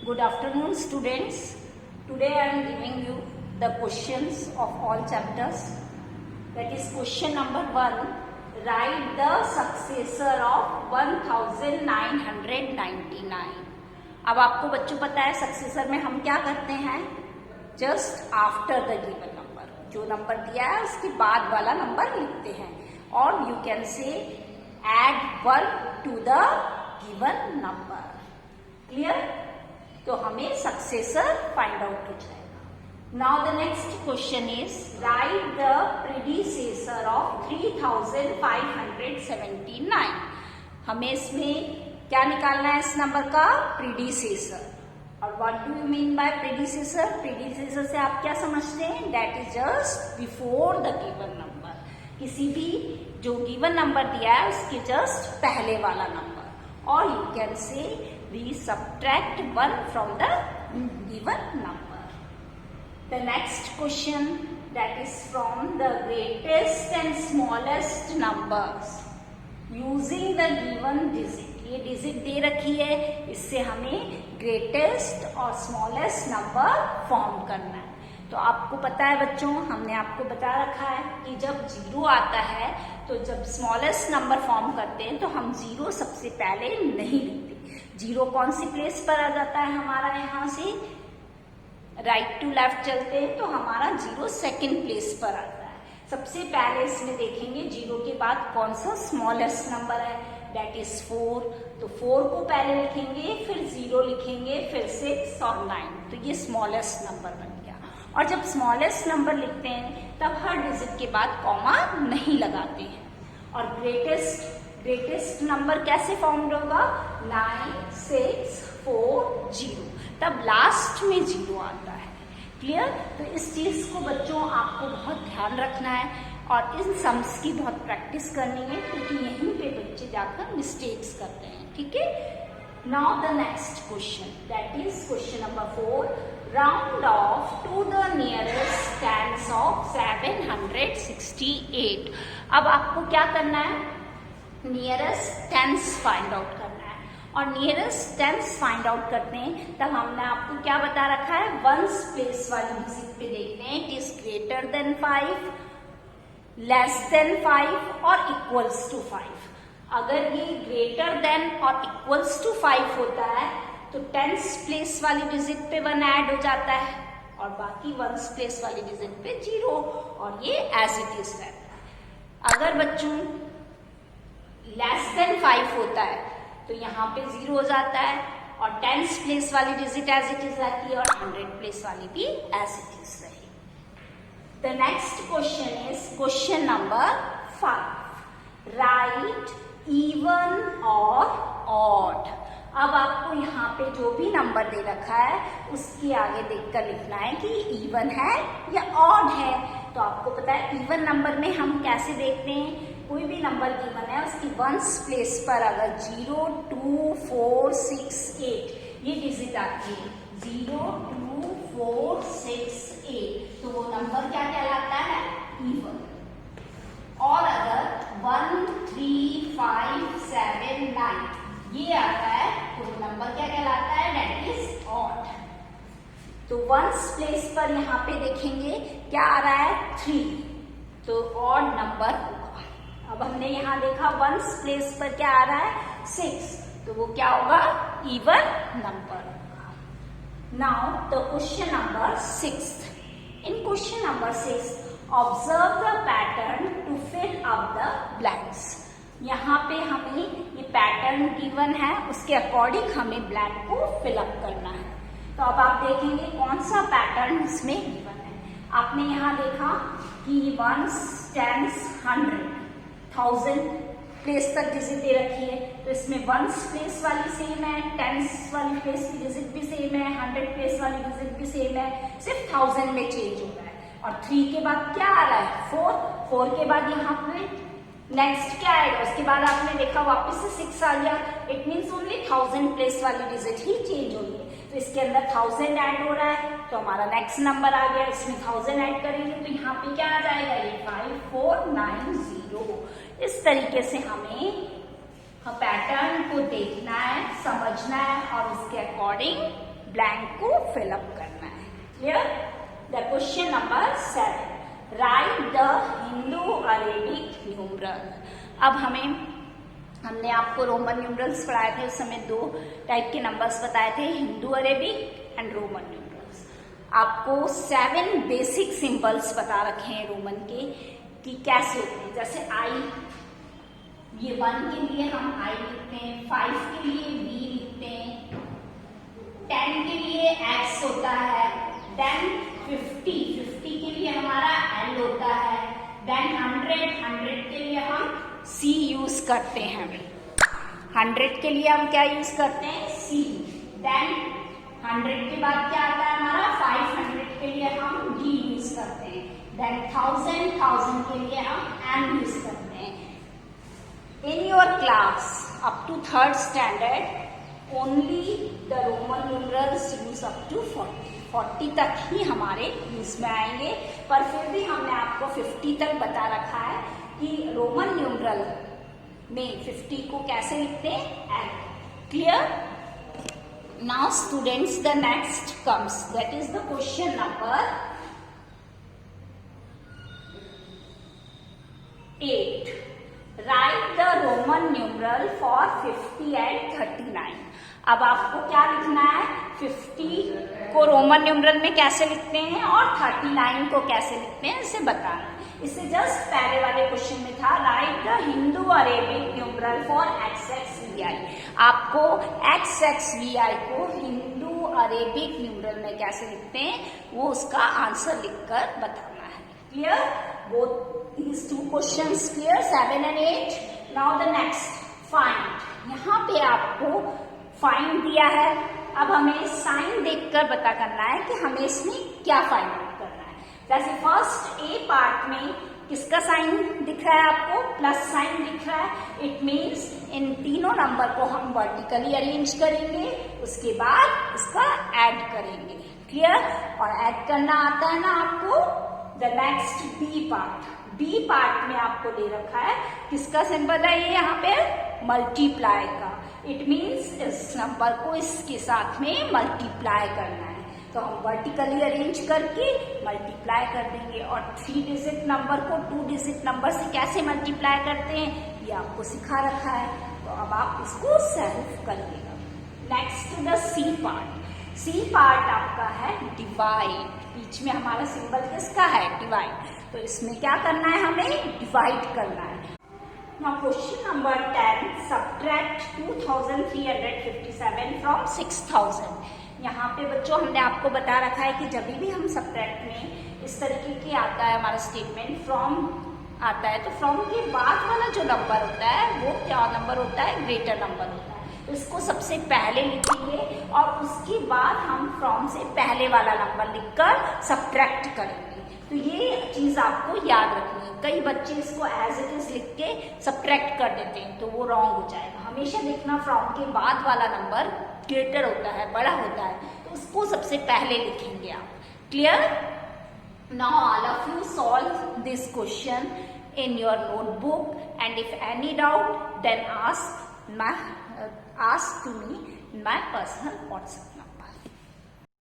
Good afternoon, students. Today I am giving you the questions of all chapters. That is question number 1. Write the successor of 1999. अब आपको बच्चों पता है successor में हम क्या करते हैं, just after the given number, जो नंबर दिया है उसके बाद वाला नंबर लिखते हैं, और you can say add 1 to the given number. Clear? तो हमें सक्सेसर फाइंड आउट हो जाएगा. Now the next question is write the predecessor of 3579. हमें इसमें क्या निकालना है, इस नंबर का प्रीडिसेसर. और what do you mean by predecessor? Predecessor से आप क्या समझते हैं? That is just before the given number. किसी भी जो गिवन नंबर दिया है उसके जस्ट पहले वाला नंबर. और यू कैन से we subtract 1 from the given number. The next question, that is from the greatest and smallest numbers using the given digit. ये डिजिट दे रखी है, इससे हमें ग्रेटेस्ट और स्मॉलेस्ट नंबर फॉर्म करना है. तो आपको पता है बच्चों, हमने आपको बता रखा है कि जब 0 आता है तो जब स्मॉलेस्ट नंबर फॉर्म करते हैं तो हम 0 सबसे पहले नहीं लिखते. 0 कौन सी प्लेस पर आ जाता है हमारा, यहाँ से राइट टू लेफ्ट चलते हैं तो हमारा 0 सेकेंड प्लेस पर आता है. सबसे पहले इसमें देखेंगे 0 के बाद कौन सा स्मॉलेस्ट नंबर है, दैट इज 4. तो 4 को पहले लिखेंगे, फिर 0 लिखेंगे, फिर 6 और 9. तो ये स्मॉलेस्ट नंबर बन गया. और जब स्मॉलेस्ट नंबर लिखते हैं तब हर डिजिट के बाद कॉमा नहीं लगाते हैं. और ग्रेटेस्ट नंबर कैसे फॉर्म होगा, 9640. तब लास्ट में 0 आता है. क्लियर? तो इस चीज को बच्चों आपको बहुत ध्यान रखना है और इन सम्स की बहुत प्रैक्टिस करनी है, क्योंकि यहीं पे बच्चे जाकर मिस्टेक्स करते हैं. ठीक है? Now the next question, that is question number 4. Round off to the nearest tens of 768. अब आपको क्या करना है, नियरेस्ट टेंस फाइंड आउट करना है. और नियरेस्ट टेंस फाइंड आउट करते हैं तब हमने आपको क्या बता रखा है, वंस प्लेस वाली डिजिट पे देखते हैं. It is greater than 5, less than 5 और इक्वल्स टू 5. अगर ये ग्रेटर देन और इक्वल्स टू 5 होता है तो टेंस प्लेस वाली डिजिट पे 1 ऐड हो जाता है और बाकी वंस प्लेस वाली डिजिट पे 0, और ये एज इट इज रहता है. अगर बच्चों लेस देन 5 होता है तो यहाँ पे 0 हो जाता है और टेंस प्लेस वाली डिजिट एज इट इज रहती है और 100 प्लेस वाली भी एज इट इज रहेगी. The next question is question number 5. Right even और ऑड. अब आपको यहाँ पे जो भी नंबर दे रखा है उसके आगे देखकर लिखना है कि इवन है या ऑड है. तो आपको पता है इवन नंबर में हम कैसे देखते हैं, कोई भी नंबर गिवन है उसकी वंस प्लेस पर अगर 0, 2, 4, 6, 8 ये डिजिट आती है, 0, 2, 4, 6, 8, तो वो नंबर क्या कहलाता है, इवन. और अगर 1, 3, 5, 7, 9 ये आता है तो वो नंबर क्या कहलाता है, दैट इज ऑड. तो वंस प्लेस पर यहाँ पे देखेंगे क्या आ रहा है, 3, तो ऑड नंबर होगा. अब हमने यहाँ देखा वंस प्लेस पर क्या आ रहा है, 6, तो वो क्या होगा, इवन नंबर होगा. Now the question number 6. In question number 6 observe the pattern to fill up the blanks. यहाँ पे हमें ये पैटर्न गिवन है, उसके अकॉर्डिंग हमें ब्लैंक को फिल अप करना है. तो अब आप देखेंगे कौन सा पैटर्न इसमें गिवन है. आपने यहाँ देखा कि वंस, टेंस, 100, 1000 प्लेस तक डिजिट दे रखी है, तो इसमें वंस प्लेस वाली सेम है, टेंस वाली प्लेस की डिजिट भी सेम है, 100 प्लेस वाली डिजिट भी सेम है, सिर्फ 1000 में चेंज हो रहा है. और 3 के बाद क्या आ रहा है, 4 के बाद यहाँ पे नेक्स्ट क्या आएगा, उसके बाद आपने देखा वापस से 6 आ गया. इट मीन्स ओनली 1000 प्लेस वाली डिजिट ही चेंज हो रही है. तो इसके अंदर 1000 ऐड हो रहा है तो हमारा नेक्स्ट नंबर आ गया, इसमें 1000 ऐड करेंगे तो यहाँ पे क्या आ जाएगा, ये 5490. इस तरीके से हमें पैटर्न को देखना है, समझना है और उसके अकॉर्डिंग ब्लैंक को फिलअप करना है। Clear? The question number 7, right the Hindu Arabic numeral. अब हमने आपको रोमन न्यूमरल्स पढ़ाए थे, उस समय 2 टाइप के नंबर्स बताए थे, Hindu Arabic and Roman numerals. आपको 7 बेसिक सिंबल्स बता रखे हैं रोमन के कि कैसे होते हैं। जैसे आई, ये 1 के लिए हम आई लिखते हैं, 5 के लिए V लिखते हैं, 10 के लिए X होता है, देन 50 के लिए हमारा L होता है, देन 100 के लिए हम C यूज करते हैं। 100 के लिए हम क्या यूज करते हैं? C। देन 100 के बाद क्या आता है हमारा? 500 के लिए हम D यूज करते हैं। देन 1000 के लिए हम M यूज करते हैं। In your class up to 3rd standard, only the Roman numerals use up to 40 तक ही हमारे यूज में आएंगे, पर फिर भी हमने आपको 50 तक बता रखा है कि रोमन न्यूमरल में 50 को कैसे लिखते हैं? Eight. Clear? Now students, the next comes, that is the question number 8, write the Roman numeral for 50 and 39। अब आपको क्या लिखना है? 50 को रोमन न्यूमरल में कैसे लिखते हैं और 39 को कैसे लिखते हैं, इसे बताना है। इससे जस्ट पहले वाले क्वेश्चन में था, right the Hindu Arabic numeral for XXVI। आपको XXVI को हिंदू अरेबिक न्यूमरल में कैसे लिखते हैं, वो उसका आंसर लिखकर बताना है। Clear? Both these 2 questions clear, 7 and 8. Now the next, find। यहाँ पे आपको फाइंड दिया है, अब हमें साइन देखकर पता करना है कि हमें इसमें क्या फाइंड आउट करना है। जैसे फर्स्ट ए पार्ट में किसका साइन दिख रहा है आपको? प्लस साइन दिख रहा है। इट मीन्स इन तीनों नंबर को हम वर्टिकली अरेंज करेंगे, उसके बाद इसका ऐड करेंगे। क्लियर? और ऐड करना आता है ना आपको? The next B part, B part में आपको दे रखा है किसका सिंबल है ये यहाँ पे? मल्टीप्लाई का। इट मीन्स इस नंबर को इसके साथ में मल्टीप्लाई करना है, तो हम वर्टिकली अरेंज करके मल्टीप्लाई कर देंगे। और 3 डिजिट नंबर को 2 डिजिट नंबर से कैसे मल्टीप्लाई करते हैं ये आपको सिखा रखा है, तो अब आप इसको सेल्फ करिएगा। Next the C part. C part आपका है डिवाइड, बीच में हमारा सिंबल किसका है? डिवाइड। तो इसमें क्या करना है? हमें डिवाइड करना है। Now question number 10, subtract 2357 from 6000। यहाँ पे बच्चों हमने आपको बता रखा है कि जब भी हम सब्ट्रैक्ट में इस तरीके के आता है हमारा स्टेटमेंट, फ्रॉम आता है, तो फ्रॉम के बाद वाला जो नंबर होता है वो क्या नंबर होता है? ग्रेटर नंबर होता है। इसको सबसे पहले लिखेंगे और उसके बाद हम फ्रॉम से पहले वाला नंबर लिखकर सब्ट्रैक्ट करेंगे। तो ये चीज आपको याद रखनी है। कई बच्चे इसको एज इट इज लिख के सब्ट्रैक्ट कर देते हैं, तो वो रॉन्ग हो जाएगा। हमेशा देखना फ्रॉम के बाद वाला नंबर ग्रेटर होता है, बड़ा होता है, तो उसको सबसे पहले लिखेंगे आप। Clear? Now all of you solve this question in your notebook, and if any doubt then ask to me in my personal WhatsApp.